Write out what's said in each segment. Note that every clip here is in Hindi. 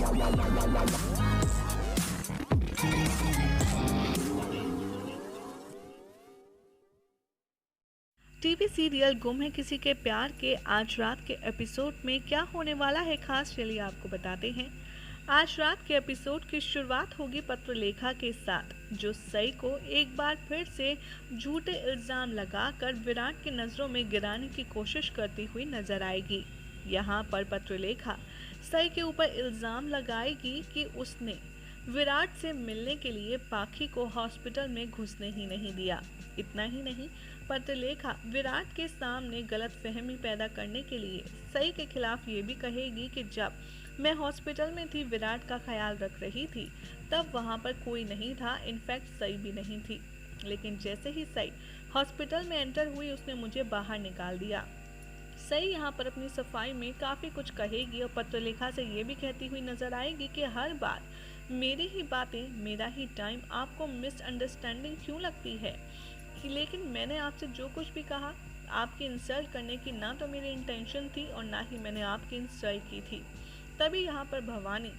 टीवी सीरियल गुम है किसी के प्यार के आज रात के एपिसोड में क्या होने वाला है खास, चलिए आपको बताते हैं। आज रात के एपिसोड की शुरुआत होगी पत्रलेखा के साथ, जो सई को एक बार फिर से झूठे इल्जाम लगाकर विराट की नजरों में गिराने की कोशिश करती हुई नजर आएगी। यहाँ पर पत्रलेखा सई के ऊपर इल्जाम लगाएगी कि उसने विराट से मिलने के लिए पाखी को हॉस्पिटल में घुसने ही नहीं दिया। इतना ही नहीं, पत्रलेखा विराट के सामने गलतफहमी पैदा करने के लिए सई के खिलाफ ये भी कहेगी कि जब मैं हॉस्पिटल में थी, विराट का ख्याल रख रही थी, तब वहाँ पर कोई नहीं था, इनफैक्ट सई भी नहीं थी। लेकिन जैसे ही सई हॉस्पिटल में एंटर हुई, उसने मुझे बाहर निकाल दिया। सई यहाँ पर अपनी सफाई में काफ़ी कुछ कहेगी और पत्रलेखा से ये भी कहती हुई नजर आएगी कि हर बार मेरी ही बातें, मेरा ही टाइम आपको मिसअंडरस्टैंडिंग क्यों लगती है, कि लेकिन मैंने आपसे जो कुछ भी कहा, आपकी इंसल्ट करने की ना तो मेरी इंटेंशन थी और ना ही मैंने आपकी इंसल्ट की थी। तभी यहाँ पर भवानी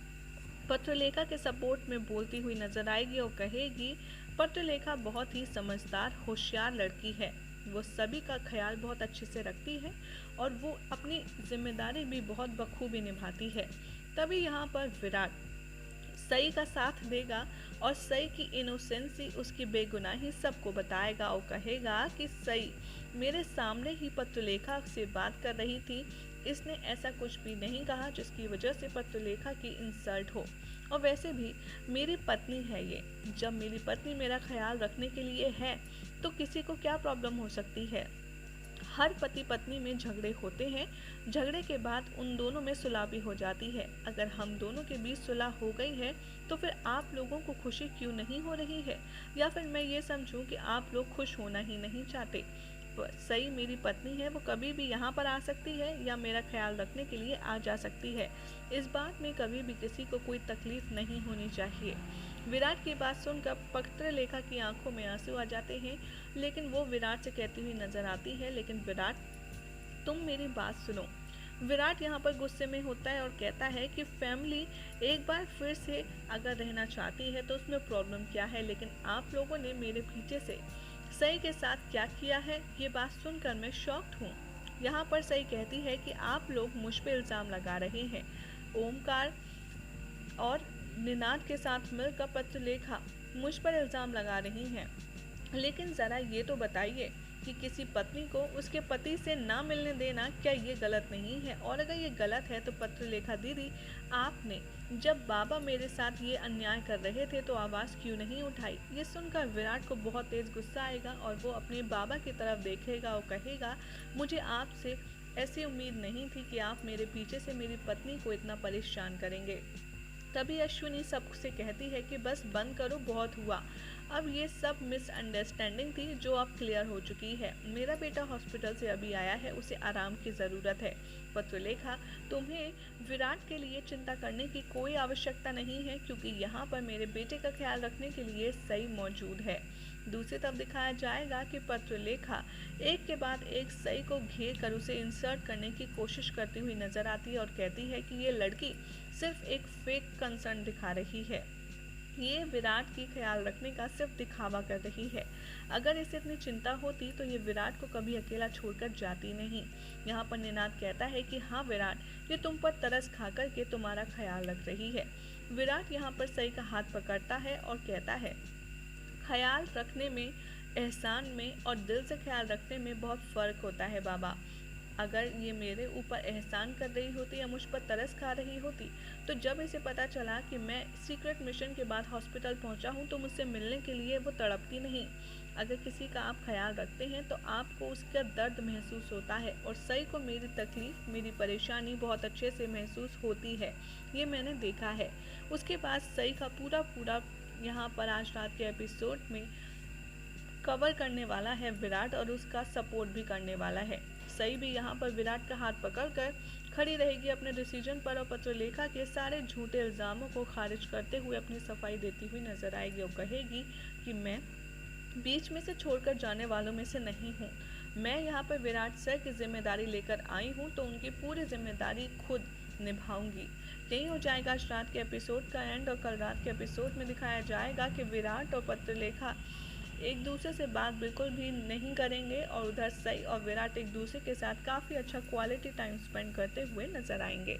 पत्रलेखा के सपोर्ट में बोलती हुई नजर आएगी और कहेगी पत्रलेखा बहुत ही समझदार होशियार लड़की है, वो सभी का ख्याल बहुत अच्छे से रखती है और वो अपनी जिम्मेदारी भी बहुत बखूबी निभाती है। तभी यहाँ पर विराट सई का साथ देगा और सई की इनोसेंसी, उसकी बेगुनाही सबको बताएगा और कहेगा कि सई मेरे सामने ही पत्रलेखा से बात कर रही थी, इसने ऐसा कुछ भी नहीं कहा जिसकी वजह से पत्रलेखा की इंसल्ट हो। और वैसे भी मेरी पत्नी है ये, जब मेरी पत्नी मेरा ख्याल रखने के लिए है तो किसी को क्या प्रॉब्लम हो सकती है। हर पति पत्नी में झगड़े होते हैं, झगड़े के बाद उन दोनों में सुलह भी हो जाती है। अगर हम दोनों के बीच सुलह हो गई है तो फिर आप लोगों को खुशी क्यों नहीं हो रही है, या फिर मैं ये समझूं कि आप लोग खुश होना ही नहीं चाहते। सई मेरी पत्नी है, वो कभी भी यहाँ पर आ सकती है या मेरा ख्याल रखने के लिए आ जा सकती है। इस बात में कभी भी किसी को कोई तकलीफ नहीं होनी चाहिए। विराट की बात सुनकर पत्रलेखा की आंखों में आंसू आ जाते हैं, लेकिन वो विराट से कहती हुई नजर आती है, लेकिन विराट तुम मेरी बात सुनो। विराट यहाँ पर गुस्से में होता है और कहता है कि फैमिली एक बार फिर से अगर रहना चाहती है तो उसमें प्रॉब्लम क्या है, लेकिन आप लोगों ने मेरे पीछे से सई के साथ क्या किया है, ये बात सुनकर मैं शॉक्ड हूँ। यहाँ पर सई कहती है कि आप लोग मुझ पे इल्ज़ाम लगा रहे हैं, ओमकार और निनाद के साथ मिलकर पत्रलेखा मुझ पर इल्ज़ाम लगा रही हैं, लेकिन ज़रा ये तो बताइए कि किसी पत्नी को उसके पति से ना मिलने देना क्या ये गलत नहीं है, और अगर ये गलत है तो पत्रलेखा दीदी आपने जब बाबा मेरे साथ ये अन्याय कर रहे थे तो आवाज़ क्यों नहीं उठाई। ये सुनकर विराट को बहुत तेज़ गुस्सा आएगा और वो अपने बाबा की तरफ देखेगा और कहेगा मुझे आपसे ऐसी उम्मीद नहीं थी कि आप मेरे पीछे से मेरी पत्नी को इतना परेशान करेंगे। तभी अश्विनी सबसे कहती है कि बस बंद करो, बहुत हुआ, अब ये सब मिसअंडरस्टैंडिंग थी जो अब क्लियर हो चुकी है। मेरा बेटा हॉस्पिटल से अभी आया है, उसे आराम की ज़रूरत है। पत्रलेखा तुम्हें विराट के लिए चिंता करने की कोई आवश्यकता नहीं है, क्योंकि यहाँ पर मेरे बेटे का ख्याल रखने के लिए सई मौजूद है। दूसरी तरफ दिखाया जाएगा कि पत्रलेखा एक के बाद एक सई को घेर कर उसे इंसर्ट करने की कोशिश करती हुई नजर आती है और कहती है कि ये लड़की सिर्फ एक फेक कंसर्न दिखा रही है, ये विराट की ख्याल रखने का सिर्फ दिखावा कर रही है। अगर इसे इतनी चिंता होती तो ये विराट को कभी अकेला छोड़कर जाती नहीं। यहाँ पर निनाद कहता है कि हाँ विराट, ये तुम पर तरस खा कर के तुम्हारा ख्याल रख रही है। विराट यहाँ पर सई का हाथ पकड़ता है और कहता है ख्याल रखने में, एहसान में और दिल से ख्याल रखने में बहुत फ़र्क होता है बाबा। अगर ये मेरे ऊपर एहसान कर रही होती या मुझ पर तरस खा रही होती तो जब इसे पता चला कि मैं सीक्रेट मिशन के बाद हॉस्पिटल पहुंचा हूं तो मुझसे मिलने के लिए वो तड़पती नहीं। अगर किसी का आप ख्याल रखते हैं तो आपको उसका दर्द महसूस होता है, और सई को मेरी तकलीफ़, मेरी परेशानी बहुत अच्छे से महसूस होती है, ये मैंने देखा है। उसके बाद सई का पूरा यहाँ पर आज रात के एपिसोड में कवर करने वाला है विराट और उसका सपोर्ट भी करने वाला है। सई भी यहाँ पर विराट का हाथ पकड़कर खड़ी रहेगी अपने डिसीजन पर और पत्रलेखा के सारे झूठे इल्ज़ामों को खारिज करते हुए अपनी सफाई देती हुई नजर आएगी और कहेगी कि मैं बीच में से छोड़कर जाने वालों में से नहीं हूँ। मैं यहाँ पर विराट सर की जिम्मेदारी लेकर आई हूँ तो उनकी पूरी जिम्मेदारी खुद निभाऊंगी। यही हो जाएगा आज रात के एपिसोड का एंड, और कल रात के एपिसोड में दिखाया जाएगा कि विराट और पत्रलेखा एक दूसरे से बात बिल्कुल भी नहीं करेंगे, और उधर सई और विराट एक दूसरे के साथ काफ़ी अच्छा क्वालिटी टाइम स्पेंड करते हुए नजर आएंगे।